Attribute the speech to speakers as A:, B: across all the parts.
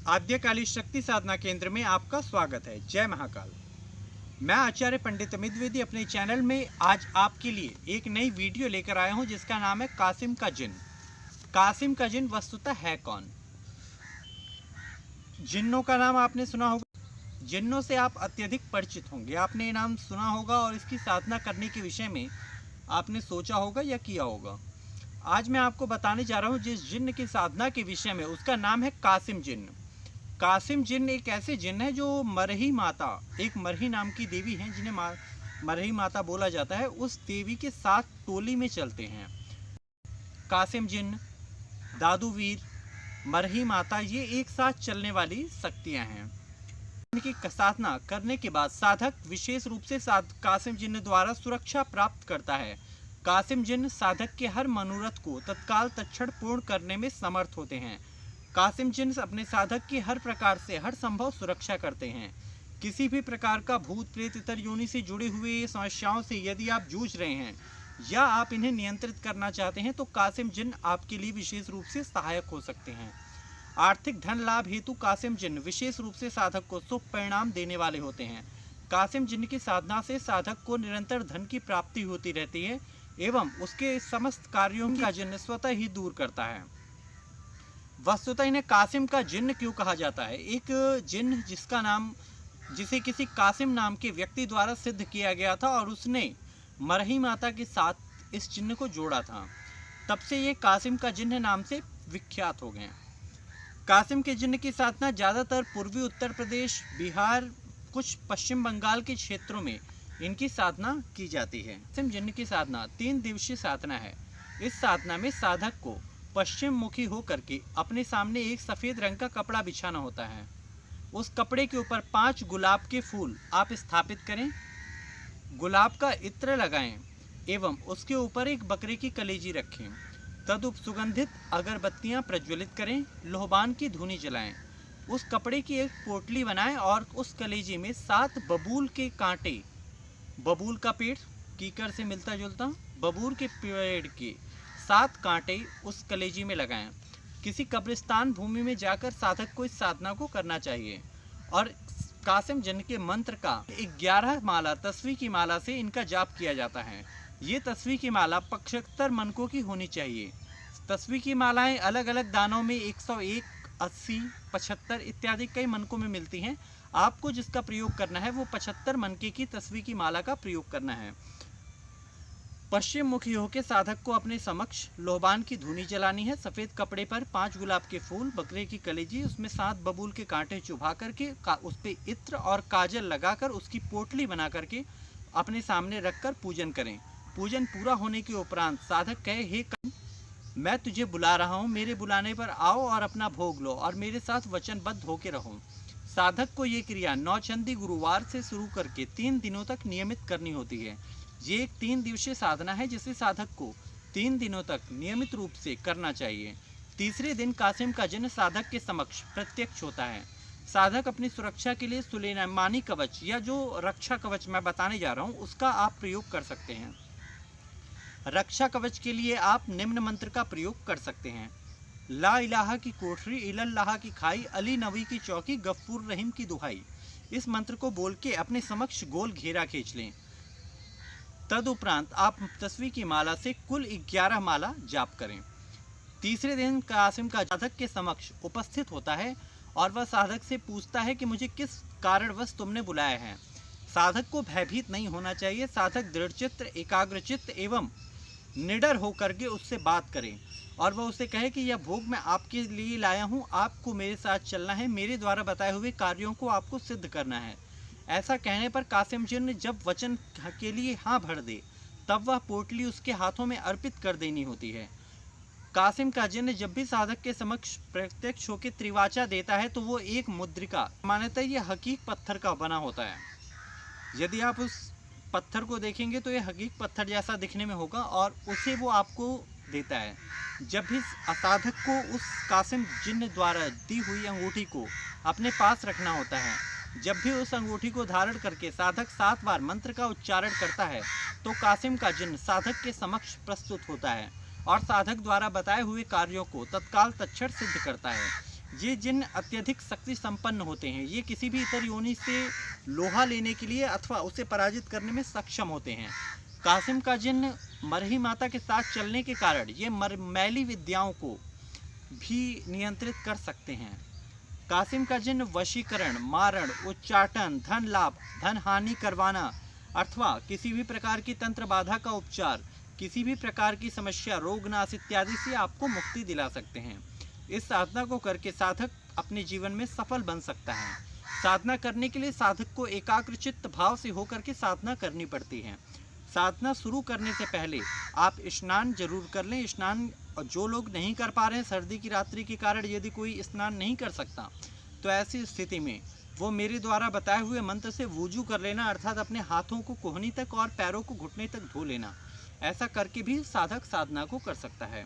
A: आद्यकाली शक्ति साधना केंद्र में आपका स्वागत है। जय महाकाल। मैं आचार्य पंडित अमित द्विवेदी अपने चैनल में आज आपके लिए एक नई वीडियो लेकर आया हूं, जिसका नाम है कासिम का जिन। कासिम का जिन वस्तुतः है कौन? जिन्नों का नाम आपने सुना होगा, जिन्नों से आप अत्यधिक परिचित होंगे। आपने ये नाम सुना होगा और इसकी साधना करने के विषय में आपने सोचा होगा या किया होगा। आज मैं आपको बताने जा रहा हूँ जिस जिन्न की साधना के विषय में, उसका नाम है कासिम जिन्न। कासिम जिन्न एक ऐसे जिन्न है जो मरही माता, एक मरही नाम की देवी हैं जिन्हें मरही माता बोला जाता है, उस देवी के साथ टोली में चलते हैं। कासिम जिन्न, दादू वीर, मरही माता, ये एक साथ चलने वाली शक्तियां हैं। इनकी साधना करने के बाद साधक विशेष रूप से कासिम जिन्न द्वारा सुरक्षा प्राप्त करता है। कासिम जिन्न साधक के हर मनोरथ को तत्काल तत्क्षण पूर्ण करने में समर्थ होते हैं। कासिम जिन्न अपने साधक की हर प्रकार से हर संभव सुरक्षा करते हैं। किसी भी प्रकार का भूत प्रेत इतर योनि से जुड़े हुए समस्याओं से यदि आप जूझ रहे हैं या आप इन्हें नियंत्रित करना चाहते हैं तो कासिम जिन्न आपके लिए विशेष रूप से सहायक हो सकते हैं। आर्थिक धन लाभ हेतु कासिम जिन्न विशेष रूप से साधक को शुभ परिणाम देने वाले होते हैं। कासिम जिन्न की साधना से साधक को निरंतर धन की प्राप्ति होती रहती है एवं उसके समस्त कार्यों का जिन्न स्वतः ही दूर करता है। वस्तुतः इन्हें कासिम का जिन्न क्यों कहा जाता है? एक जिन्न जिसे किसी कासिम नाम के व्यक्ति द्वारा सिद्ध किया गया था और उसने मरही माता के साथ इस जिन्न को जोड़ा था, तब से ये कासिम का जिन्न नाम से विख्यात हो गए। कासिम के जिन्न की साधना ज़्यादातर पूर्वी उत्तर प्रदेश, बिहार, कुछ पश्चिम बंगाल के क्षेत्रों में इनकी साधना की जाती है। कासिम जिन्न की साधना 3 दिवसीय साधना है। इस साधना में साधक को पश्चिम मुखी होकर के अपने सामने एक सफ़ेद रंग का कपड़ा बिछाना होता है। उस कपड़े के ऊपर 5 गुलाब के फूल आप स्थापित करें, गुलाब का इत्र लगाएं एवं उसके ऊपर एक बकरे की कलेजी रखें। तदुप सुगंधित अगरबत्तियां प्रज्वलित करें, लोहबान की धूनी जलाएं। उस कपड़े की एक पोटली बनाएं और उस कलेजी में 7 बबूल के कांटे, बबूल का पेड़ कीकर से मिलता जुलता, बबूल के पेड़ के 7 कांटे उस कलेजी में लगाएं। किसी कब्रिस्तान भूमि में जाकर साधक को इस साधना को करना चाहिए और कासिम जिन्न के मंत्र का 11 माला तस्वीर की माला से इनका जाप किया जाता है। ये तस्वीर की माला 75 मनकों की होनी चाहिए। तस्वीर की मालाएं अलग अलग दानों में 101, 80, 75 इत्यादि कई मनकों में मिलती हैं। आपको जिसका प्रयोग करना है वो 75 मनके की तस्वीर की माला का प्रयोग करना है। पश्चिम मुखी होकर साधक को अपने समक्ष लोहबान की धूनी जलानी है। सफ़ेद कपड़े पर 5 गुलाब के फूल, बकरे की कलेजी, उसमें 7 बबूल के कांटे चुभा करके उस पर इत्र और काजल लगाकर उसकी पोटली बना करके अपने सामने रखकर पूजन करें। पूजन पूरा होने के उपरांत साधक कहे, हे मैं तुझे बुला रहा हूँ, मेरे बुलाने पर आओ और अपना भोग लो और मेरे साथ वचनबद्ध होकर रहो। साधक को ये क्रिया नौचंदी गुरुवार से शुरू करके 3 दिनों तक नियमित करनी होती है। ये एक 3 दिवसीय साधना है जिसे साधक को 3 दिनों तक नियमित रूप से करना चाहिए। तीसरे दिन कासिम का जिन्न साधक के समक्ष प्रत्यक्ष होता है। साधक अपनी सुरक्षा के लिए सुलेमानी कवच या जो रक्षा कवच मैं बताने जा रहा हूँ उसका आप प्रयोग कर सकते हैं। रक्षा कवच के लिए आप निम्न मंत्र का प्रयोग कर सकते हैं। ला इलाहा की कोठरी, इलल्लाह की खाई, अली नबी की चौकी, गफ्फूर रहीम की दुहाई। इस मंत्र को बोल के अपने समक्ष गोल घेरा खींच लें। तदुपरांत आप तस्वीर की माला से कुल 11 माला जाप करें। तीसरे दिन कासिम का साधक के समक्ष उपस्थित होता है और वह साधक से पूछता है कि मुझे किस कारणवश तुमने बुलाया है। साधक को भयभीत नहीं होना चाहिए। साधक दृढ़चित्त, एकाग्रचित्त एवं निडर होकर के उससे बात करें और वह उसे कहे कि यह भोग मैं आपके लिए लाया हूँ, आपको मेरे साथ चलना है, मेरे द्वारा बताए हुए कार्यों को आपको सिद्ध करना है। ऐसा कहने पर कासिम जिन्न जब वचन के लिए हाँ भर दे तब वह पोटली उसके हाथों में अर्पित कर देनी होती है। कासिम का जिन्न जब भी साधक के समक्ष प्रत्यक्ष होकर त्रिवाचा देता है तो वो एक मुद्रिका, मान्यता यह हकीक पत्थर का बना होता है। यदि आप उस पत्थर को देखेंगे तो यह हकीक पत्थर जैसा दिखने में होगा और उसे वो आपको देता है। जब भी साधक को उस कासिम जिन्न द्वारा दी हुई अंगूठी को अपने पास रखना होता है। जब भी उस अंगूठी को धारण करके साधक 7 बार मंत्र का उच्चारण करता है तो कासिम का जिन्न साधक के समक्ष प्रस्तुत होता है और साधक द्वारा बताए हुए कार्यों को तत्काल तत्क्षण सिद्ध करता है। ये जिन अत्यधिक शक्ति संपन्न होते हैं, ये किसी भी इतर योनि से लोहा लेने के लिए अथवा उसे पराजित करने में सक्षम होते हैं। कासिम का जिन मरही माता के साथ चलने के कारण ये मैली विद्याओं को भी नियंत्रित कर सकते हैं। कासिम का जिन वशीकरण, मारण, उच्चाटन, धन लाभ, धन हानि करवाना अथवा किसी भी प्रकार की तंत्र बाधा का उपचार, किसी भी प्रकार की समस्या, रोग, नाश इत्यादि से आपको मुक्ति दिला सकते हैं। इस साधना को करके साधक अपने जीवन में सफल बन सकता है। साधना करने के लिए साधक को एकाग्रचित्त भाव से होकर के साधना करनी पड़ती है। साधना शुरू करने से पहले आप स्नान जरूर कर लें। स्नान जो लोग नहीं कर पा रहे हैं, सर्दी की रात्रि के कारण यदि कोई स्नान नहीं कर सकता, तो ऐसी स्थिति में वो मेरे द्वारा बताए हुए मंत्र से वुजू कर लेना, अर्थात अपने हाथों को कोहनी तक और पैरों को घुटने तक धो लेना। ऐसा करके भी साधक साधना को कर सकता है।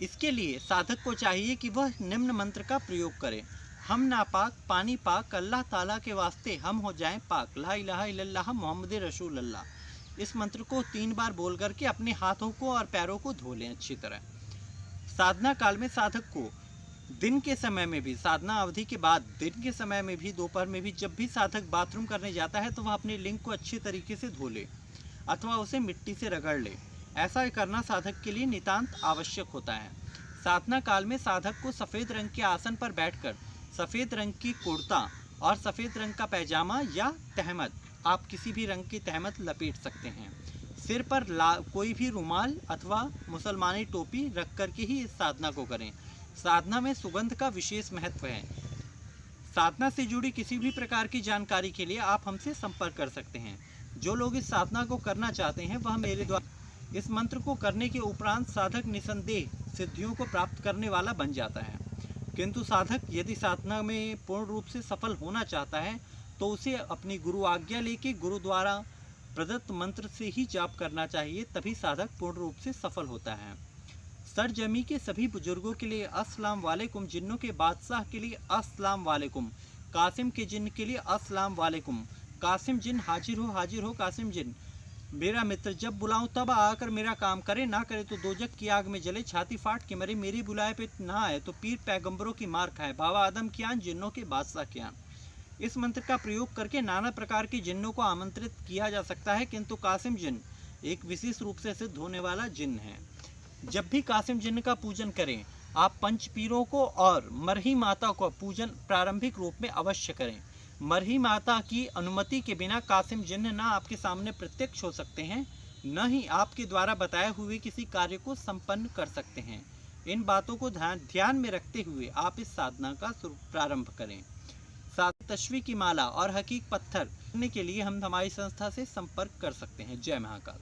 A: इसके लिए साधक को चाहिए कि वह निम्न मंत्र का प्रयोग करे। हम नापाक पानी पाक, अल्लाह ताला के वास्ते हम हो जाएं पाक, ला इलाहा इल्लल्लाह मोहम्मद रसूलुल्लाह। इस मंत्र को 3 बार बोल करके अपने हाथों को और पैरों को धो लें अच्छी तरह। साधना काल में साधक को दिन के समय में भी, साधना अवधि के बाद दिन के समय में भी, दोपहर में भी, जब भी साधक बाथरूम करने जाता है तो वह अपने लिंग को अच्छी तरीके से धो ले अथवा उसे मिट्टी से रगड़ ले। ऐसा करना साधक के लिए नितांत आवश्यक होता है। साधना काल में साधक को सफ़ेद रंग के आसन पर बैठकर सफ़ेद रंग की कुर्ता और सफ़ेद रंग का पैजामा या तहमद, आप किसी भी रंग की तहमद लपेट सकते हैं। सिर पर कोई भी रुमाल अथवा मुसलमानी टोपी रख करके ही इस साधना को करें। साधना में सुगंध का विशेष महत्व है। साधना से जुड़ी किसी भी प्रकार की जानकारी के लिए आप हमसे संपर्क कर सकते हैं। जो लोग इस साधना को करना चाहते हैं वह मेरे द्वारा इस मंत्र को करने के उपरांत साधक निसंदेह सिद्धियों को प्राप्त करने वाला बन जाता है। किंतु साधक यदि साधना में पूर्ण रूप से सफल होना चाहता है तो उसे अपनी गुरु आज्ञा लेके गुरु द्वारा प्रदत्त मंत्र से ही जाप करना चाहिए, तभी साधक पूर्ण रूप से सफल होता है। सरजमी के सभी बुजुर्गों के लिए अस्सलाम वालेकुम, जिन्नों के बादशाह के लिए अस्सलाम वालेकुम, कासिम के जिन के लिए अस्सलाम वालेकुम। कासिम जिन हाजिर हो कासिम जिन मेरा मित्र, जब बुलाऊं तब आकर मेरा काम करे, ना करे तो दोजक की आग में जले, छाती फाट के मरे, मेरी बुलाए पे ना आए तो पीर पैगंबरों की मार खाए, बाबा आदम की आन, जिन्नों के बादशाह की आन। इस मंत्र का प्रयोग करके नाना प्रकार की जिन्नों को आमंत्रित किया जा सकता है, किंतु कासिम जिन एक विशेष रूप से सिद्ध होने वाला जिन है। जब भी कासिम जिन का पूजन करें, आप पंच पीरों को और मरही माता को पूजन प्रारंभिक रूप में अवश्य करें। मरही माता की अनुमति के बिना कासिम जिन्न ना आपके सामने प्रत्यक्ष हो सकते हैं, न ही आपके द्वारा बताए हुए किसी कार्य को संपन्न कर सकते हैं। इन बातों को ध्यान में रखते हुए आप इस साधना का प्रारंभ करें। तस्वीर की माला और हकीक पत्थर करने के लिए हम हमारी संस्था से संपर्क कर सकते हैं। जय महाकाल।